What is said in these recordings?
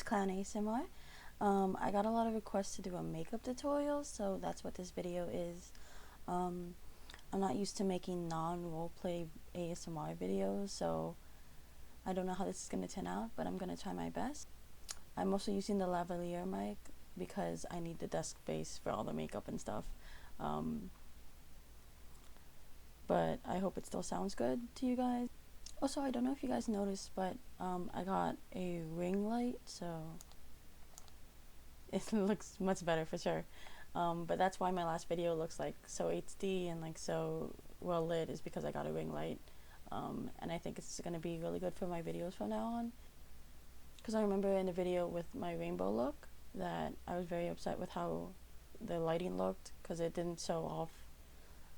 Clown ASMR. I got a lot of requests to do a makeup tutorial, so that's what this video is. I'm not used to making non-roleplay ASMR videos, so I don't know how this is going to turn out, but I'm going to try my best. I'm also using the lavalier mic because I need the desk space for all the makeup and stuff. But I hope it still sounds good to you guys. Also, I don't know if you guys noticed, but I got a ring light, so it looks much better for sure. But that's why my last video looks like so HD and like so well lit, is because I got a ring light. And I think it's going to be really good for my videos from now on. Because I remember in the video with my rainbow look that I was very upset with how the lighting looked, because it didn't show off.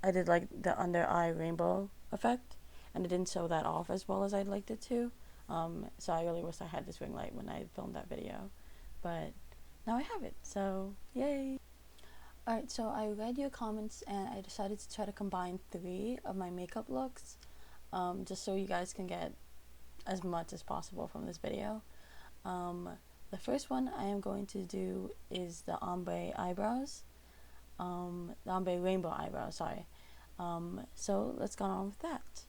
I did like the under eye rainbow effect, and it didn't show that off as well as I'd liked it to. So I really wish I had this ring light when I filmed that video, but now I have it, so yay. Alright, so I read your comments and I decided to try to combine 3 of my makeup looks, just so you guys can get as much as possible from this video. The first one I am going to do is the ombre eyebrows, the ombre rainbow eyebrows, sorry. So let's go on with that.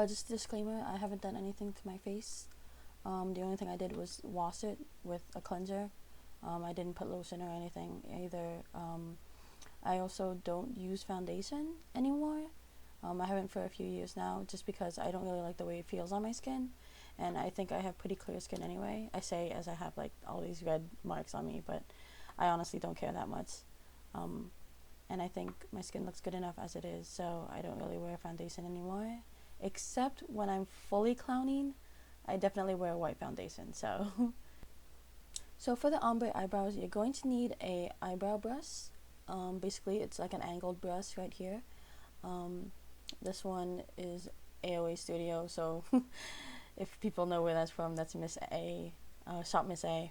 Just a disclaimer, I haven't done anything to my face. The only thing I did was wash it with a cleanser. I didn't put lotion or anything either. I also don't use foundation anymore. I haven't for a few years now, just because I don't really like the way it feels on my skin, and I think I have pretty clear skin anyway. I say as I have like all these red marks on me, but I honestly don't care that much. And I think my skin looks good enough as it is, so I don't really wear foundation anymore, except when I'm fully clowning. I definitely wear white foundation. So for the ombre eyebrows, you're going to need a eyebrow brush. Basically it's like an angled brush right here. This one is AOA Studio, so if people know where that's from, that's Miss A, Shop Miss A,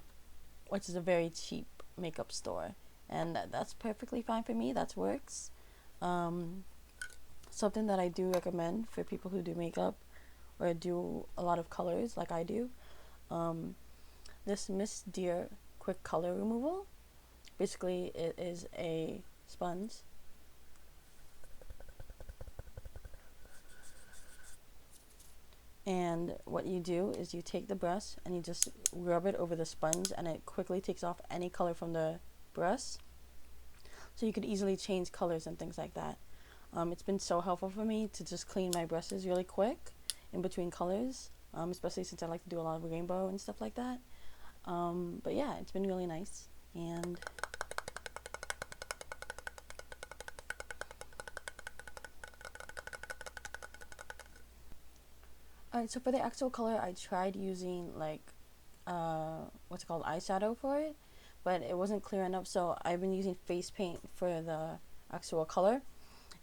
which is a very cheap makeup store, and that's perfectly fine for me. That works. Something that I do recommend for people who do makeup or do a lot of colors like I do, this Miss Dear Quick Color Removal. Basically it is a sponge, and what you do is you take the brush and you just rub it over the sponge, and it quickly takes off any color from the brush, so you could easily change colors and things like that. It's been so helpful for me to just clean my brushes really quick in between colors, especially since I like to do a lot of rainbow and stuff like that. But yeah, it's been really nice. And alright, so for the actual color, I tried using like what's it called, eyeshadow for it, but it wasn't clear enough, so I've been using face paint for the actual color.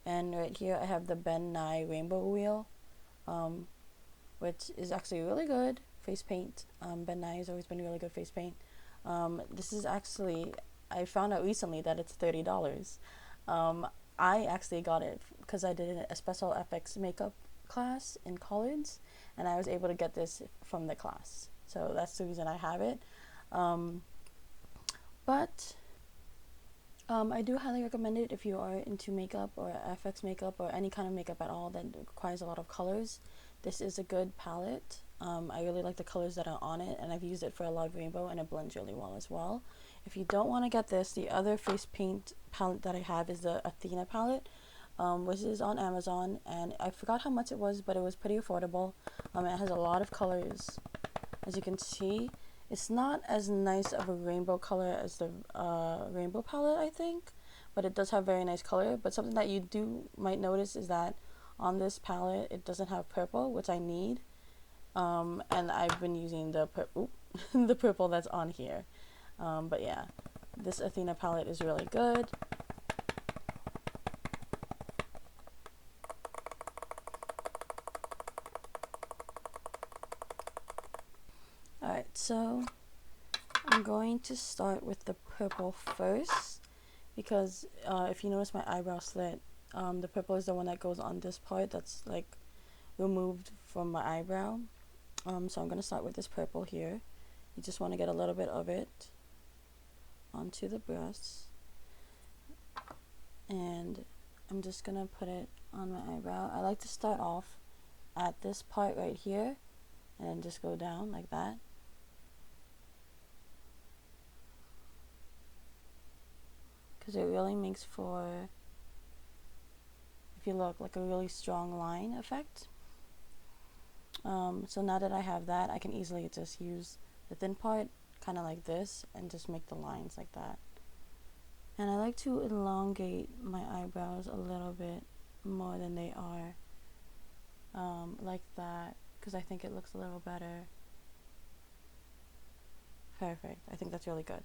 And right here I have the Ben Nye Rainbow Wheel, which is actually really good face paint. Ben Nye has always been really good face paint. This is actually, I found out recently that it's $30. I actually got it because I did a special FX makeup class in college, and I was able to get this from the class, so that's the reason I have it. But I do highly recommend it if you are into makeup or FX makeup or any kind of makeup at all that requires a lot of colors. This is a good palette. I really like the colors that are on it, and I've used it for a lot of rainbow, and it blends really well as well. If you don't want to get this, the other face paint palette that I have is the Athena palette, which is on Amazon, and I forgot how much it was, but it was pretty affordable. It has a lot of colors, as you can see. It's not as nice of a rainbow color as the rainbow palette, I think, but it does have very nice color. But something that you might notice is that on this palette it doesn't have purple, which I need, and I've been using the the purple that's on here. But yeah, this Athena palette is really good. Alright, so I'm going to start with the purple first, because if you notice my eyebrow slit, the purple is the one that goes on this part that's like removed from my eyebrow. So I'm going to start with this purple here, You just want to get a little bit of it onto the brush, and I'm just gonna put it on my eyebrow. I like to start off at this part right here and then just go down like that. Because it really makes for, if you look, like a really strong line effect. So now that I have that, I can easily just use the thin part kind of like this and just make the lines like that. And I like to elongate my eyebrows a little bit more than they are, like that, because I think it looks a little better. Perfect. I think that's really good.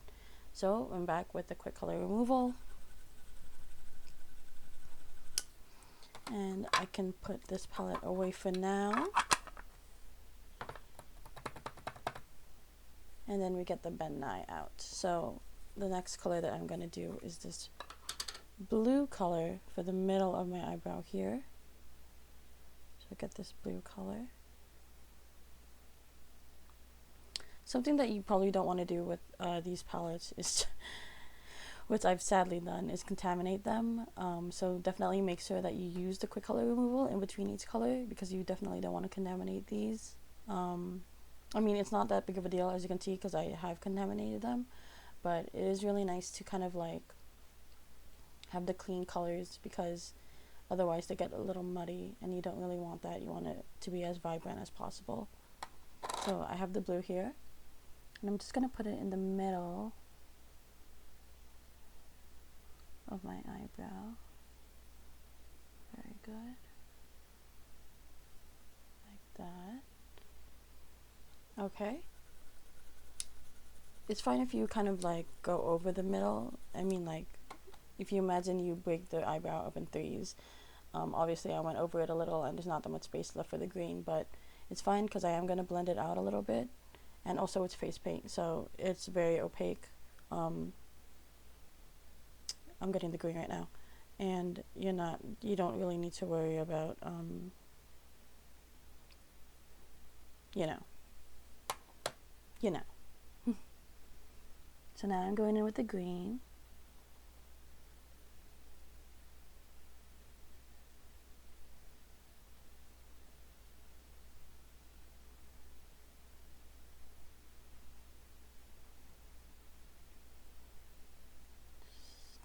So I'm back with the quick color removal, and I can put this palette away for now. And then we get the Ben Nye out. So the next color that I'm going to do is this blue color for the middle of my eyebrow here. So get this blue color. Something that you probably don't want to do with these palettes is, which I've sadly done, is contaminate them. So definitely make sure that you use the quick color removal in between each color, because you definitely don't want to contaminate these. I mean, it's not that big of a deal, as you can see, because I have contaminated them, but it is really nice to kind of like have the clean colors, because otherwise they get a little muddy and you don't really want that. You want it to be as vibrant as possible. So I have the blue here, and I'm just going to put it in the middle of my eyebrow. Very good. Like that. Okay. It's fine if you kind of like go over the middle. I mean, like, if you imagine you break the eyebrow up in threes, obviously I went over it a little and there's not that much space left for the green, but it's fine because I am going to blend it out a little bit. And also it's face paint, so it's very opaque. I'm getting the green right now, and you don't really need to worry about, you know. So now I'm going in with the green.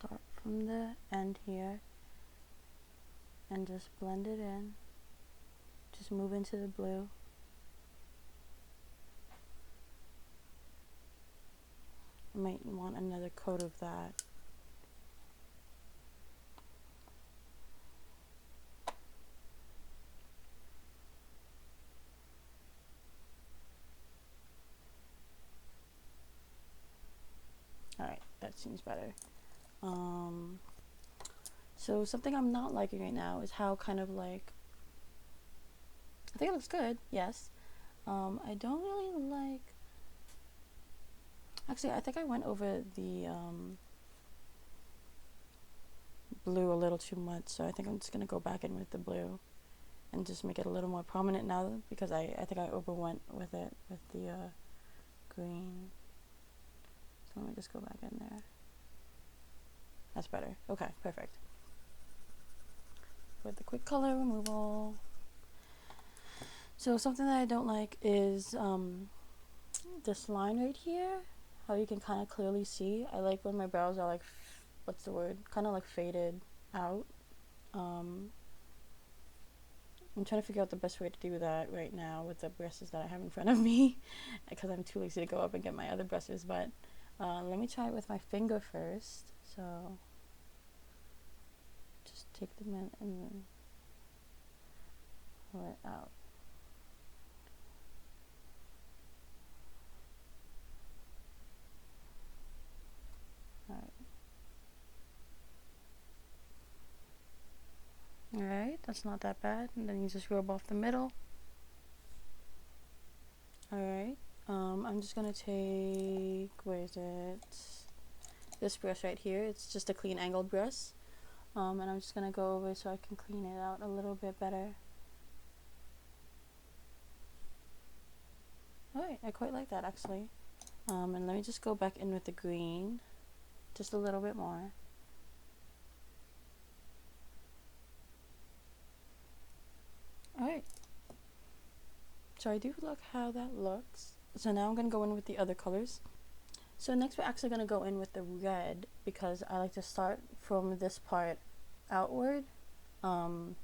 Start from the end here and just blend it in. Just move into the blue. I might want another coat of that. Alright, that seems better. So something I'm not liking right now is how kind of like, I think it looks good, yes. I don't really like, actually I think I went over the blue a little too much, so I think I'm just going to go back in with the blue and just make it a little more prominent now, because I think I overwent with it with the green. So let me just go back in there. That's better. Okay, perfect. With the quick color removal. So something that I don't like is this line right here, how you can kind of clearly see. I like when my brows are like, what's the word? Kind of like faded out. I'm trying to figure out the best way to do that right now with the brushes that I have in front of me, because I'm too lazy to go up and get my other brushes, but let me try it with my finger first. So just take them in and then pull it out. Alright, that's not that bad. And then you just rub off the middle. Alright, I'm just gonna take, where is it? This brush right here. It's just a clean angled brush. And I'm just gonna go over so I can clean it out a little bit better. Alright, I quite like that actually. And let me just go back in with the green just a little bit more. Alright, so I do like how that looks. So now I'm going to go in with the other colors. So next we're actually going to go in with the red, because I like to start from this part outward. And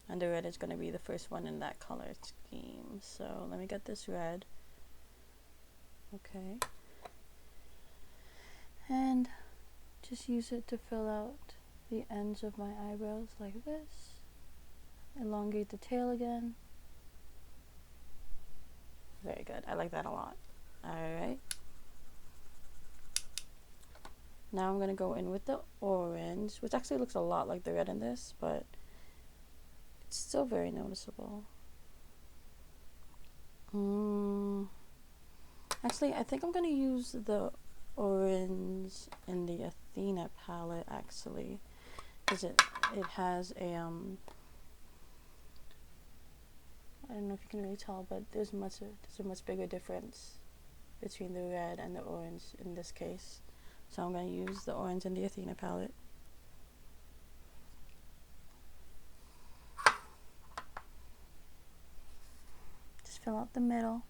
the red is going to be the first one in that color scheme. So let me get this red. Okay. And just use it to fill out the ends of my eyebrows like this. Elongate the tail again. Very good. I like that a lot. Alright. Now I'm going to go in with the orange, which actually looks a lot like the red in this, but it's still very noticeable. Actually, I think I'm going to use the orange in the Athena palette, actually, because it has a, I don't know if you can really tell, but there's a much bigger difference between the red and the orange in this case. So I'm going to use the orange in the Athena palette. Just fill out the middle.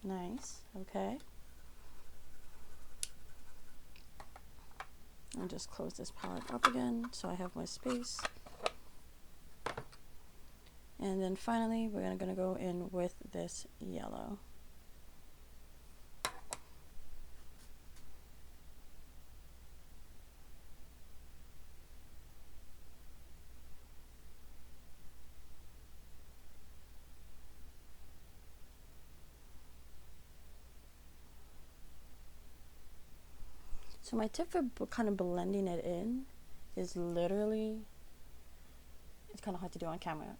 Nice. Okay. I'll just close this palette up again so I have my space. And then finally, we're going to go in with this yellow. So my tip for kind of blending it in is literally, it's kind of hard to do on camera,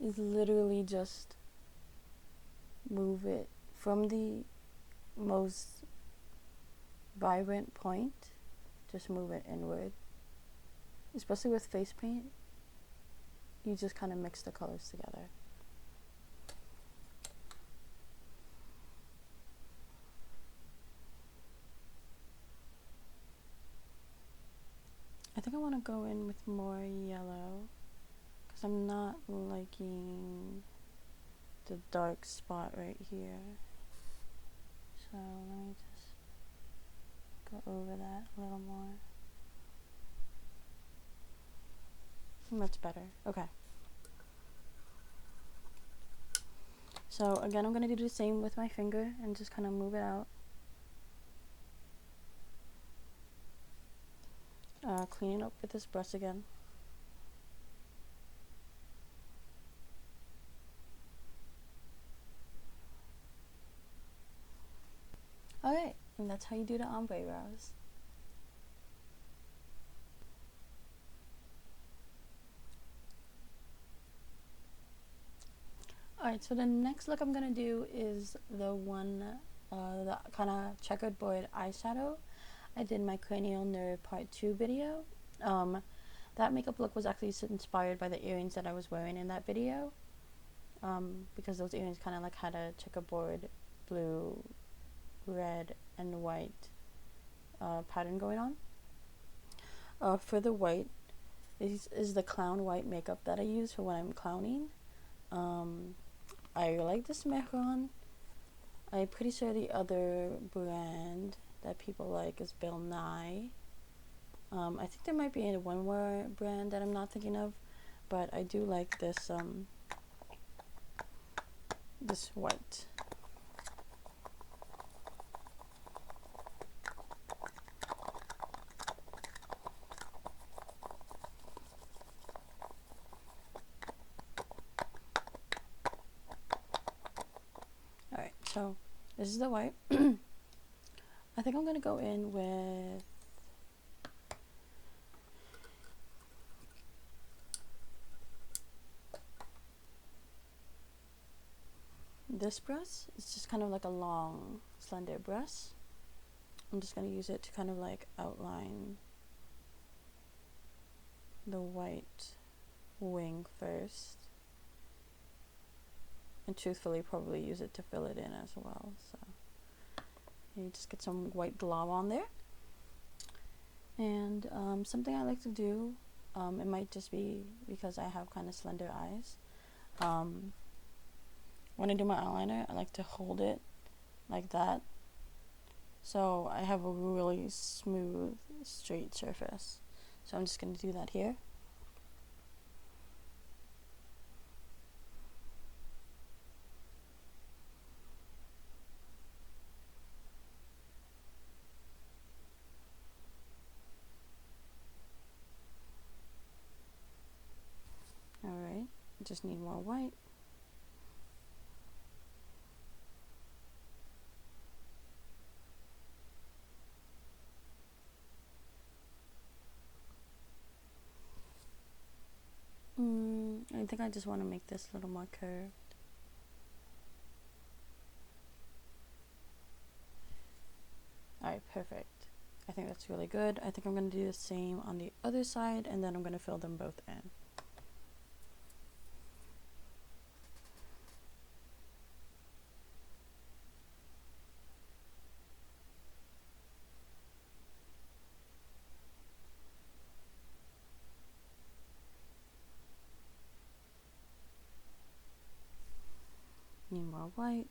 is literally just move it from the most vibrant point, just move it inward. Especially with face paint, you just kind of mix the colors together. I think I want to go in with more yellow because I'm not liking the dark spot right here. So let me just go over that a little more. Much better. Okay. So again, I'm going to do the same with my finger and just kind of move it out. Clean it up with this brush again. Alright, and that's how you do the ombre brows. Alright, so the next look I'm going to do is the one, the kind of checkerboard eyeshadow. I did my cranial nerve part 2 video. That makeup look was actually inspired by the earrings that I was wearing in that video. Because those earrings kind of like had a checkerboard blue, red, and white pattern going on. For the white, is the clown white makeup that I use for when I'm clowning. I like this Mehron. I'm pretty sure the other brand that people like is Bill Nye. I think there might be one more brand that I'm not thinking of, but I do like this this white. Alright, so this is the white. I think I'm going to go in with this brush. It's just kind of like a long, slender brush. I'm just going to use it to kind of like outline the white wing first, and truthfully probably use it to fill it in as well. So you just get some white glob on there. And something I like to do, it might just be because I have kind of slender eyes, when I do my eyeliner, I like to hold it like that, so I have a really smooth, straight surface. So I'm just going to do that here. Alright, just need more white. I think I just want to make this a little more curved. Alright, perfect. I think that's really good. I think I'm going to do the same on the other side, and then I'm going to fill them both in. Need more white.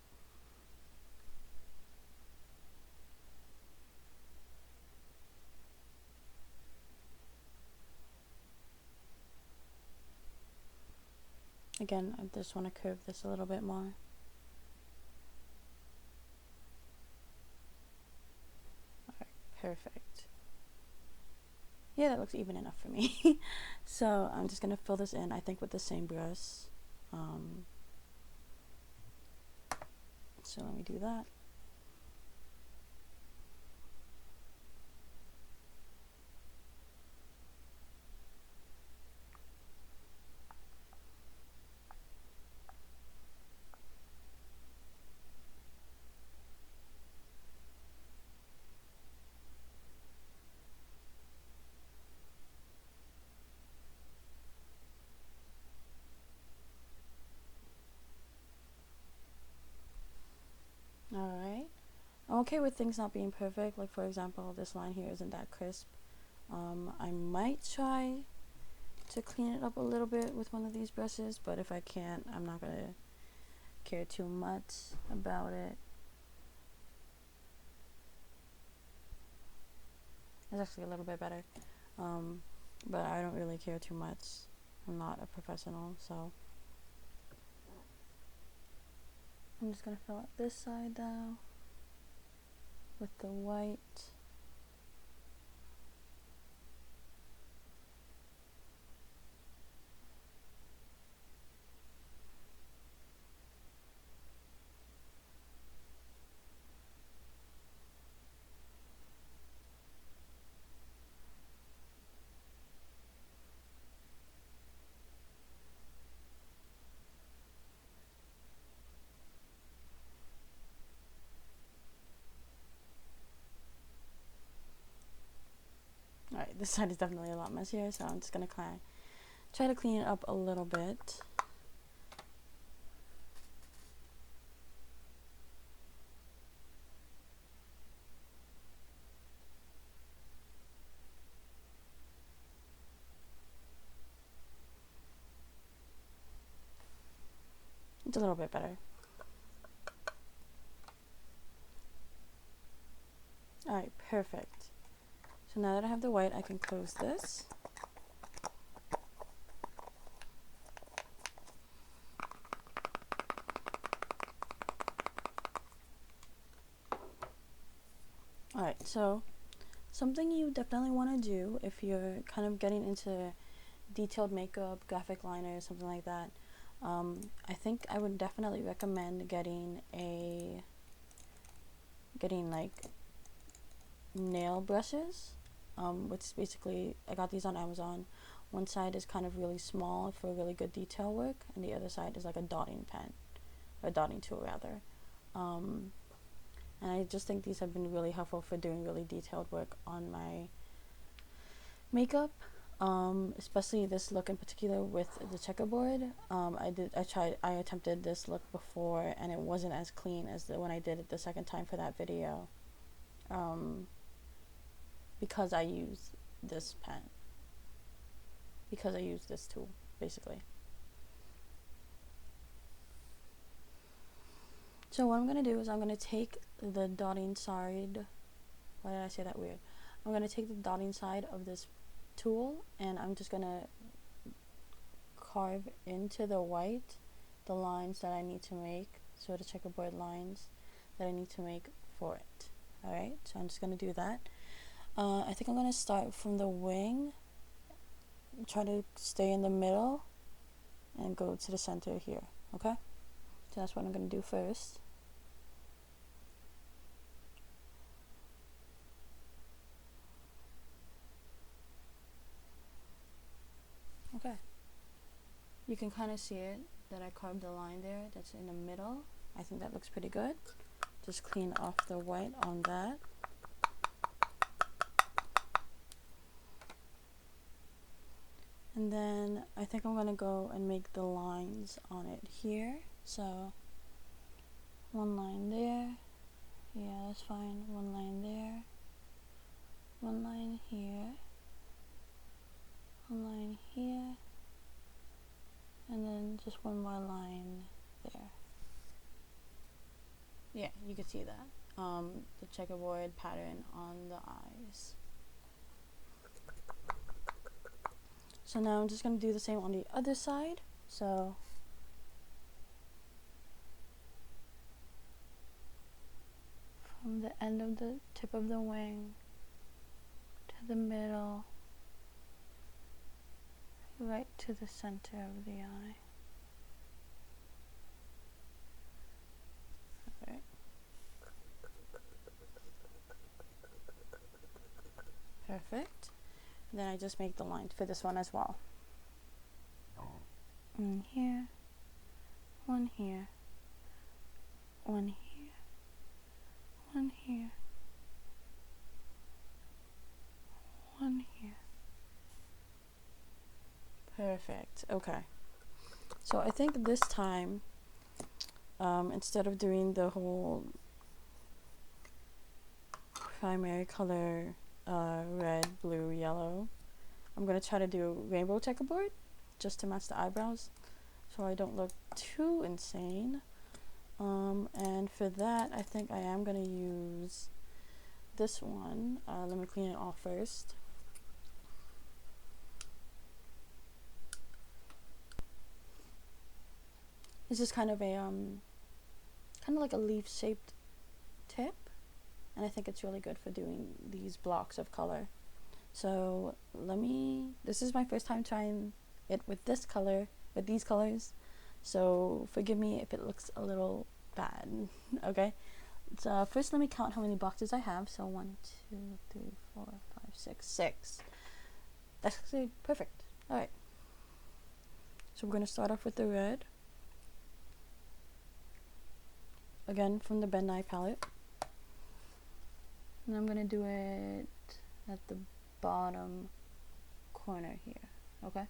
Again, I just want to curve this a little bit more. Alright, perfect. Yeah, that looks even enough for me. So I'm just going to fill this in, I think, with the same brush. So let me do that. Alright. I'm okay with things not being perfect. Like, for example, this line here isn't that crisp. I might try to clean it up a little bit with one of these brushes, but if I can't, I'm not gonna care too much about it. It's actually a little bit better, but I don't really care too much. I'm not a professional, so I'm just gonna fill out this side now with the white. Alright, this side is definitely a lot messier, so I'm just gonna try to clean it up a little bit. It's a little bit better. Alright, perfect. So now that I have the white, I can close this. Alright, so something you definitely want to do if you're kind of getting into detailed makeup, graphic liner, something like that, I think I would definitely recommend getting like nail brushes, which is basically, I got these on Amazon. One side is kind of really small for really good detail work, and the other side is like a dotting pen, or a dotting tool rather. And I just think these have been really helpful for doing really detailed work on my makeup, especially this look in particular with the checkerboard. I attempted this look before and it wasn't as clean as when I did it the second time for that video, because I use this pen, because I use this tool basically. So what I'm going to do is I'm going to take the dotting side, why did I say that weird? I'm going to take the dotting side of this tool and I'm just going to carve into the white the lines that I need to make, so the checkerboard lines that I need to make for it. Alright, so I'm just going to do that. I think I'm going to start from the wing, try to stay in the middle and go to the center here, okay? So that's what I'm going to do first. Okay, you can kind of see it, that I carved a line there that's in the middle. I think that looks pretty good. Just clean off the white on that. And then I think I'm going to go and make the lines on it here. So one line there, yeah, that's fine. One line there, one line here, one line here, and then just one more line there. Yeah, you can see that. The checkerboard pattern on the eyes. So now I'm just going to do the same on the other side. So from the end of the tip of the wing to the middle, right to the center of the eye. Okay. Perfect. And then I just make the line for this one as well. One here, one here, one here, one here, one here. Perfect. Okay. So I think this time, instead of doing the whole primary color, red, blue, yellow, I'm going to try to do rainbow checkerboard just to match the eyebrows so I don't look too insane. And for that, I think I am going to use this one. Let me clean it off first. This is kind of a like a leaf shaped tip, and I think it's really good for doing these blocks of color. So this is my first time trying it with this color, with these colors, so forgive me if it looks a little bad. Okay, so first let me count how many boxes I have. So 1, 2, 3, 4, 5, 6, 6. That's actually perfect. Alright, so we're going to start off with the red, again from the Ben Nye palette, and I'm going to do it at the bottom corner here. Okay,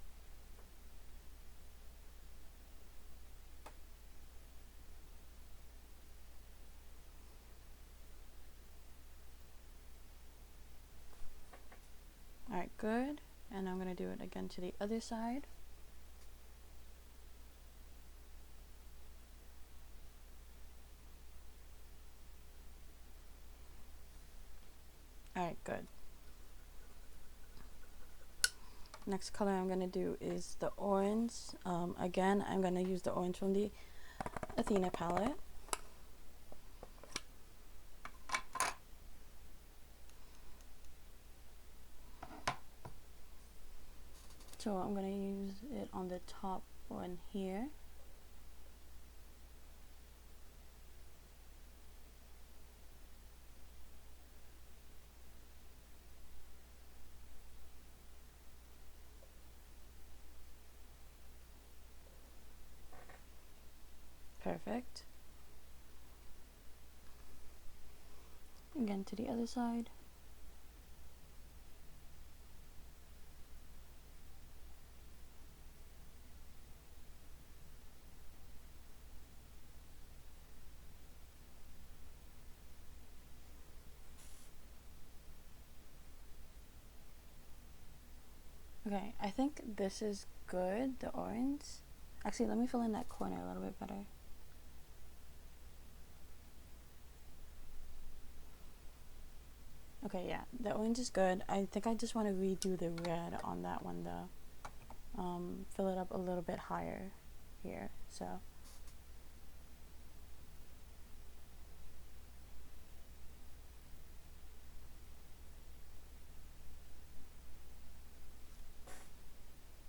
alright, good. And I'm going to do it again to the other side. Alright, good. Next color I'm going to do is the orange. Again, I'm going to use the orange from the Athena palette. So I'm going to use it on the top one here. Perfect. again to the other side. Okay, I think this is good, the orange. Actually, let me fill in that corner a little bit better. Okay, yeah, the orange is good. I think I just want to redo the red on that one though. Fill it up a little bit higher here, so.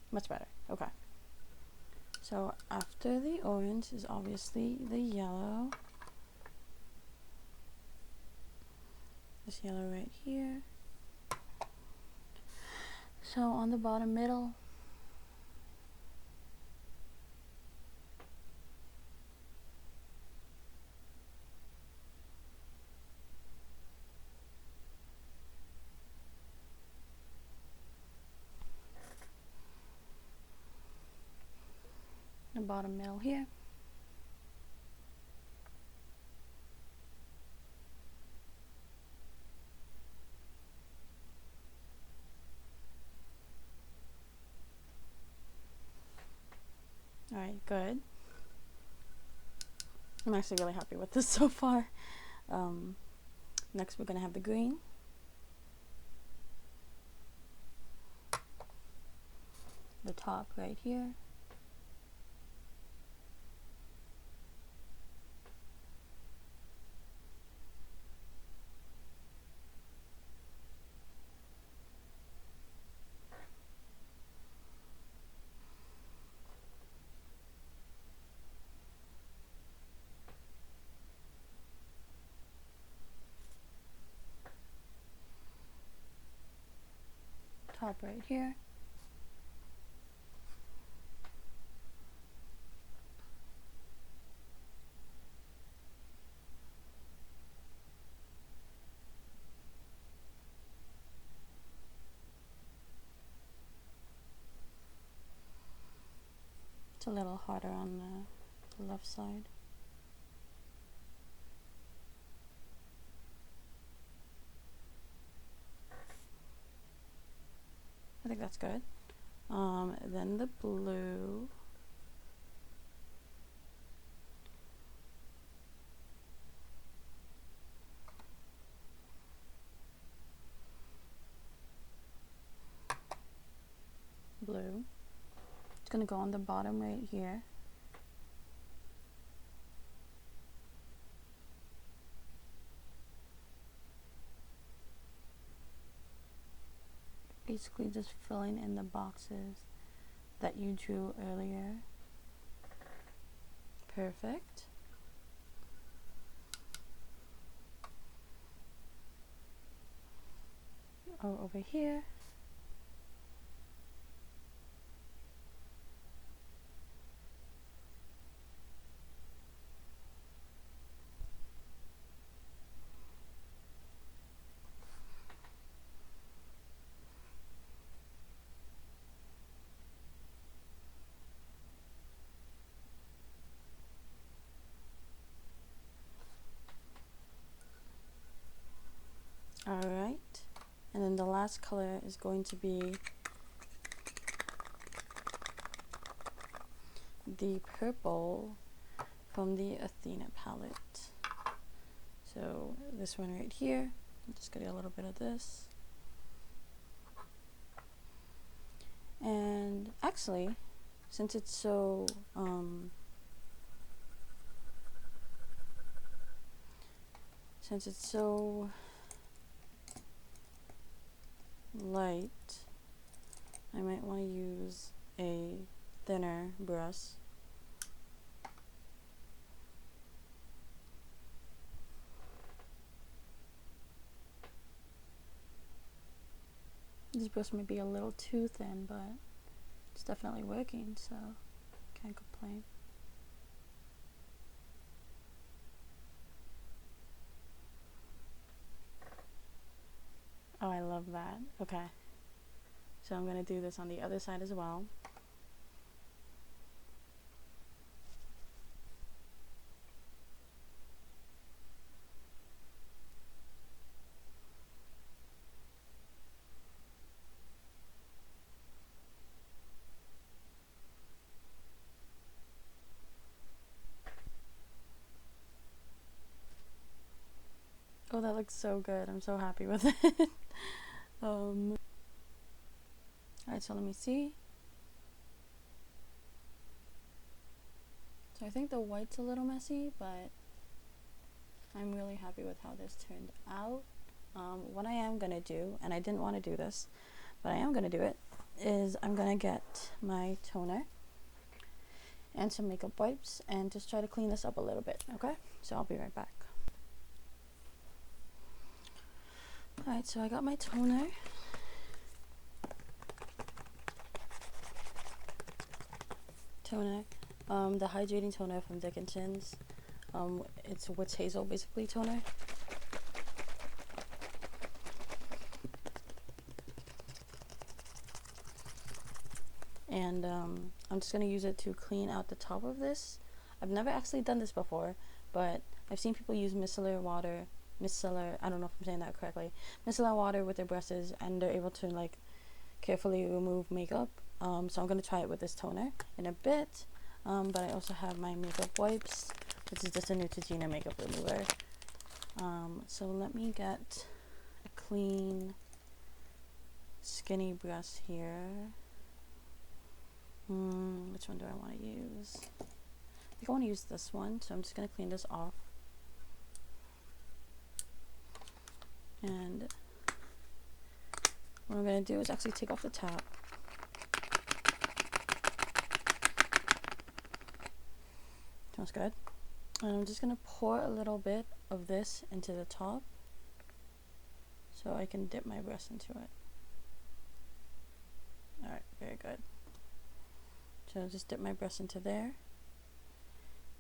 Much better, okay. So after the orange is obviously the yellow. This yellow right here. So on the bottom middle, the bottom middle here. All right, good. I'm actually really happy with this so far. Next we're gonna have the green. The top right here. Top right here. It's a little harder on the left side. I think that's good. Then the blue. Blue. It's gonna go on the bottom right here. Basically just filling in the boxes that you drew earlier. Perfect. Oh, over here. Alright, and then the last color is going to be the purple from the Athena palette. So this one right here, I'm just getting a little bit of this. And actually, since it's so light, I might want to use a thinner brush. This brush might be a little too thin, but it's definitely working, so can't complain. that. Okay. So I'm going to do this on the other side as well. Oh, that looks so good. I'm so happy with it. Alright, so let me see. So I think the white's a little messy, but I'm really happy with how this turned out. What I am going to do, and I didn't want to do this, but I am going to do it, is I'm going to get my toner and some makeup wipes and just try to clean this up a little bit, okay? So I'll be right back. Alright, so I got my toner. The hydrating toner from Dickinson's. It's Witch Hazel, basically, toner. And I'm just going to use it to clean out the top of this. I've never actually done this before, but I've seen people use micellar water, I don't know if I'm saying that correctly, micellar water with their brushes, and they're able to like carefully remove makeup. So I'm going to try it with this toner in a bit, but I also have my makeup wipes, which is just a Neutrogena makeup remover. So let me get a clean, skinny brush here. Which one do I want to use? I think I want to use this one, so I'm just going to clean this off. And what I'm going to do is actually take off the top. Smells good. And I'm just going to pour a little bit of this into the top so I can dip my brush into it. Alright, very good. So I'll just dip my brush into there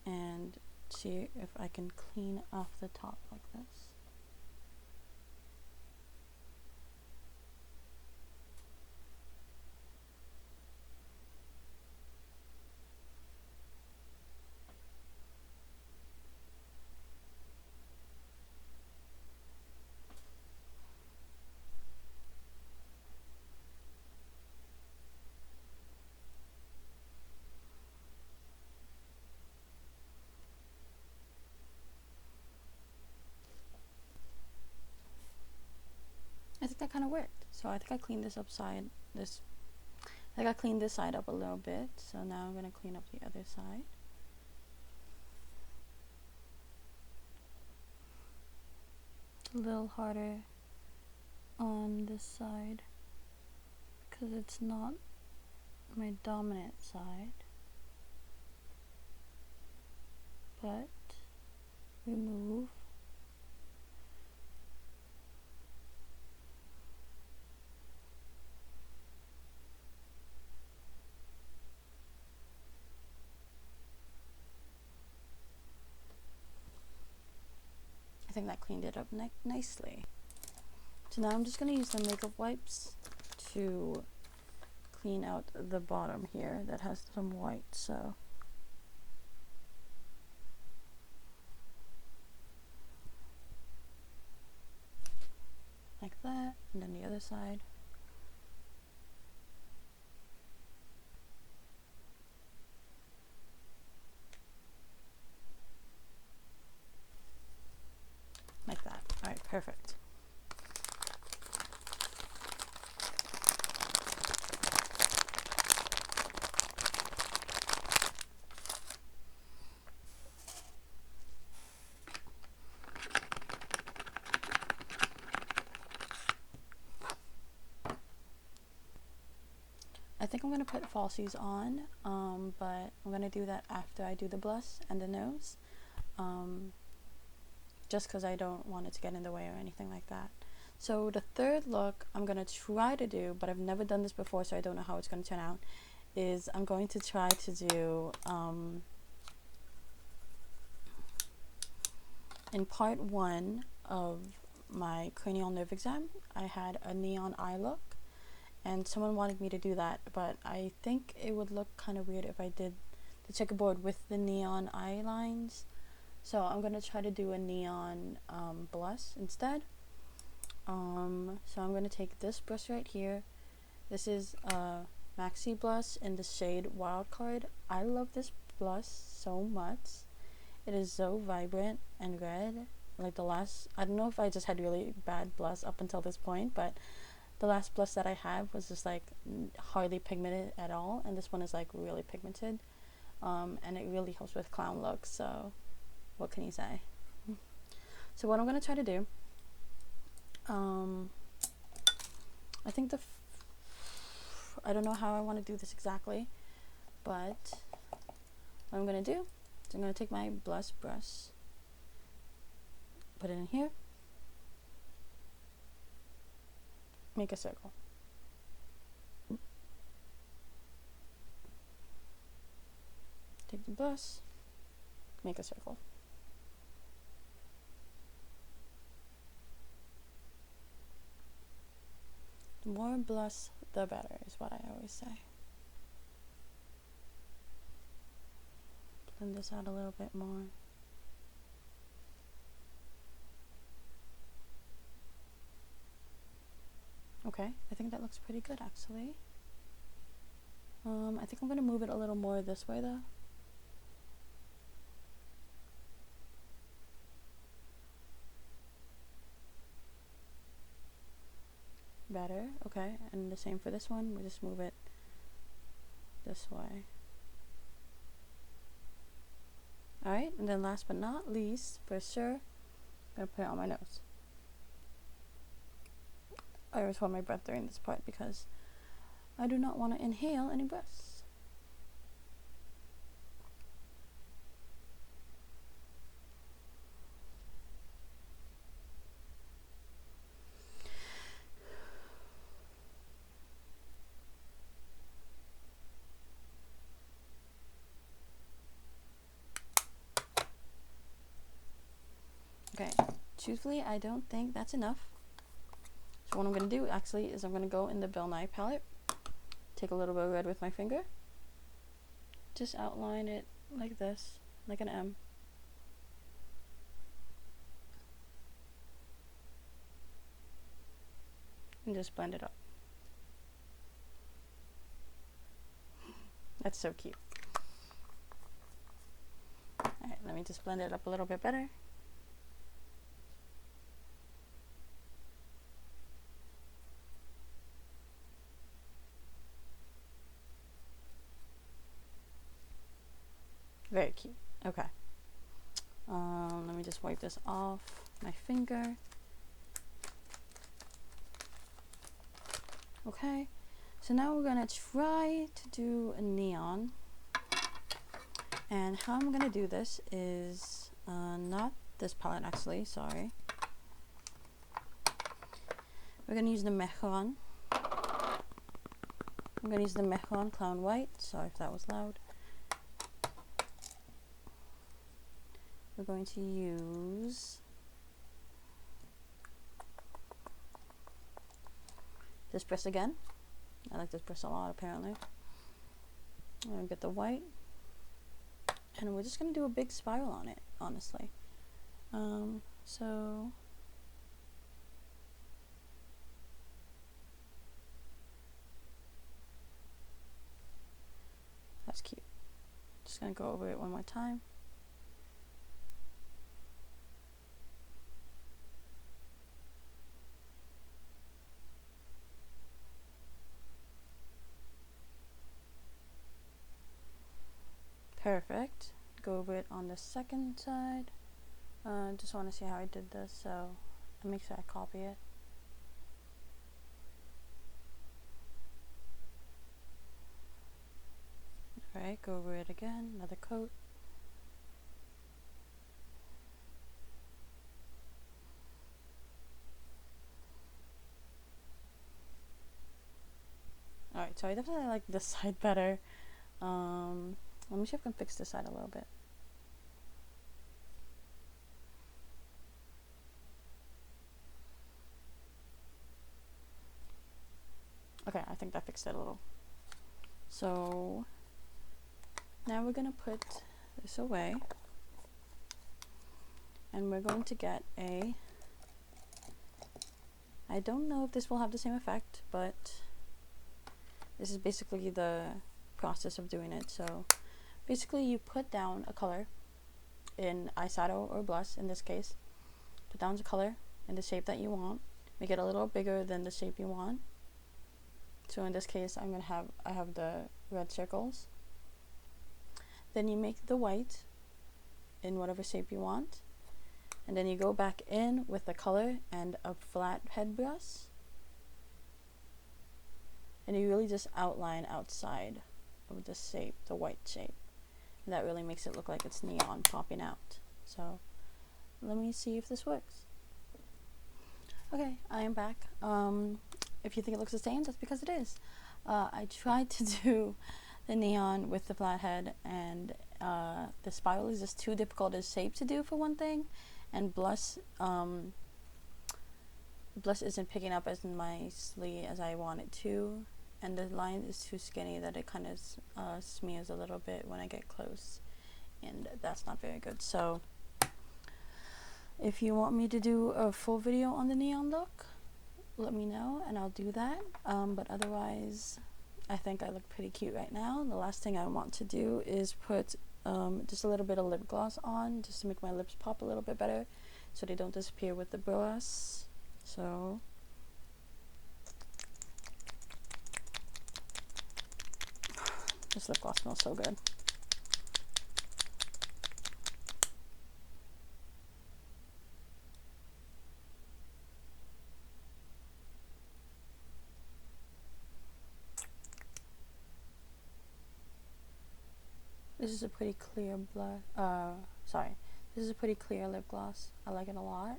and see if I can clean off the top like this. I think that kind of worked. So I think I cleaned this side up a little bit. So now I'm going to clean up the other side. A little harder on this side because it's not my dominant side. But remove. I think that cleaned it up nicely. So now I'm just going to use the makeup wipes to clean out the bottom here that has some white. So like that, and then the other side. Like that. Alright, perfect. I think I'm going to put falsies on, but I'm going to do that after I do the blush and the nose. Just because I don't want it to get in the way or anything like that. So the third look I'm going to try to do, but I've never done this before, so I don't know how it's going to turn out, is I'm going to try to do, in part one of my cranial nerve exam, I had a neon eye look, and someone wanted me to do that, but I think it would look kind of weird if I did the checkerboard with the neon eye lines. So I'm gonna try to do a neon blush instead. So I'm gonna take this brush right here. This is Maxi blush in the shade Wildcard. I love this blush so much. It is so vibrant and red. Like the last, I don't know if I just had really bad blush up until this point, but the last blush that I had was just like hardly pigmented at all, and this one is like really pigmented, and it really helps with clown looks. So what can you say? So what I'm gonna try to do, I think I don't know how I want to do this exactly, but what I'm gonna do is I'm gonna take my blush brush, put it in here, make a circle. Take the blush, make a circle. The more blush, the better, is what I always say. Blend this out a little bit more. Okay, I think that looks pretty good actually. I think I'm gonna move it a little more this way though. Better, okay, and the same for this one. We just move it this way. Alright, and then last but not least, for sure, I'm gonna put it on my nose. I always hold my breath during this part because I do not want to inhale any breaths. Okay, truthfully, I don't think that's enough. So what I'm going to do actually is I'm going to go in the Bill Nye palette, take a little bit of red with my finger, just outline it like this, like an M. And just blend it up. That's so cute. Alright, let me just blend it up a little bit better. Very cute. Okay. Let me just wipe this off my finger. Okay. So now we're gonna try to do a neon. And how I'm gonna do this is not this palette actually. Sorry. We're gonna use the Mehron. I'm gonna use the Mehron Clown White. Sorry if that was loud. We're going to use this brush again. I like this brush a lot apparently. I'm going to get the white, and we're just going to do a big spiral on it, honestly. So that's cute. Just going to go over it one more time. Perfect. Go over it on the second side. Just want to see how I did this, so I make sure I copy it. Alright, go over it again, another coat. Alright, so I definitely like this side better. Let me see if I can fix this side a little bit. Okay, I think that fixed it a little. So now we're gonna put this away, and we're going to get a, I don't know if this will have the same effect, but this is basically the process of doing it. So basically you put down a color in eyeshadow or blush, in this case. Put down the color in the shape that you want. Make it a little bigger than the shape you want. So in this case, I have the red circles. Then you make the white in whatever shape you want. And then you go back in with the color and a flat head brush. And you really just outline outside of the shape, the white shape. And that really makes it look like it's neon popping out. So let me see if this works. Okay, I am back. If you think it looks the same, that's because it is. I tried to do the neon with the flathead, and the spiral is just too difficult a shape to do, for one thing, and blush isn't picking up as nicely as I want it to, and the line is too skinny that it kind of smears a little bit when I get close, and that's not very good. So if you want me to do a full video on the neon look, let me know and I'll do that. But otherwise, I think I look pretty cute right now. The last thing I want to do is put just a little bit of lip gloss on, just to make my lips pop a little bit better so they don't disappear with the brush. So this lip gloss smells so good. This is a pretty clear this is a pretty clear lip gloss. I like it a lot.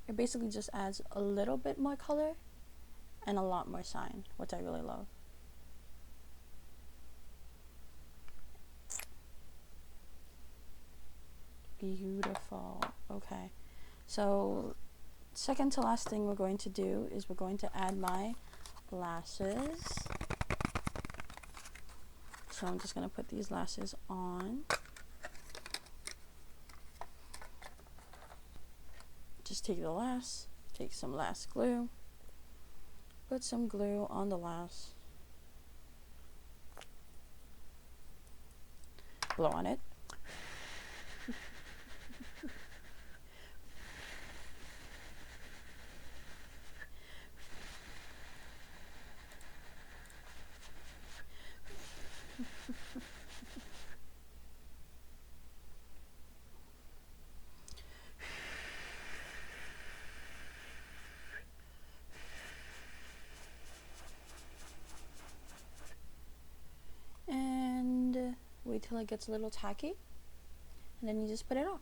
It basically just adds a little bit more color and a lot more shine, which I really love. Beautiful. Okay, so second to last thing we're going to do is we're going to add my lashes. So I'm just going to put these lashes on. Just take the lash, take some lash glue, put some glue on the lash, blow on it. And wait till it gets a little tacky, and then you just put it on.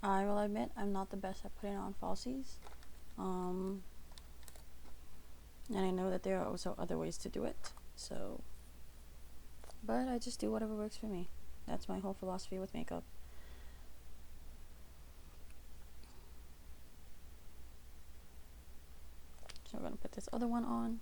I will admit I'm not the best at putting on falsies, and I know that there are also other ways to do it, so, but I just do whatever works for me. That's my whole philosophy with makeup. So we're going to put this other one on.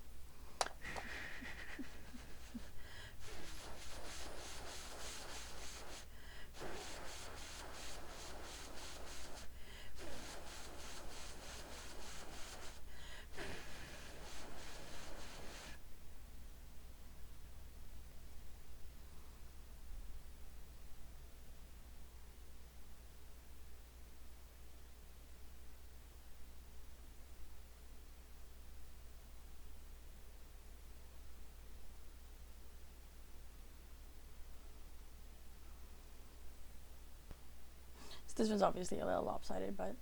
This one's obviously a little lopsided, but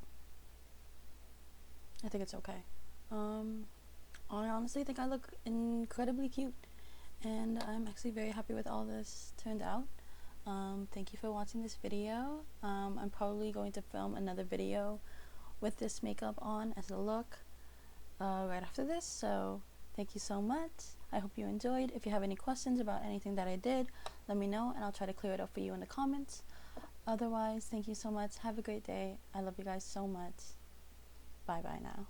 I think it's okay. I honestly think I look incredibly cute, and I'm actually very happy with all this turned out. Thank you for watching this video. I'm probably going to film another video with this makeup on as a look right after this, so thank you so much. I hope you enjoyed. If you have any questions about anything that I did, let me know and I'll try to clear it up for you in the comments. Otherwise, thank you so much. Have a great day. I love you guys so much. Bye bye now.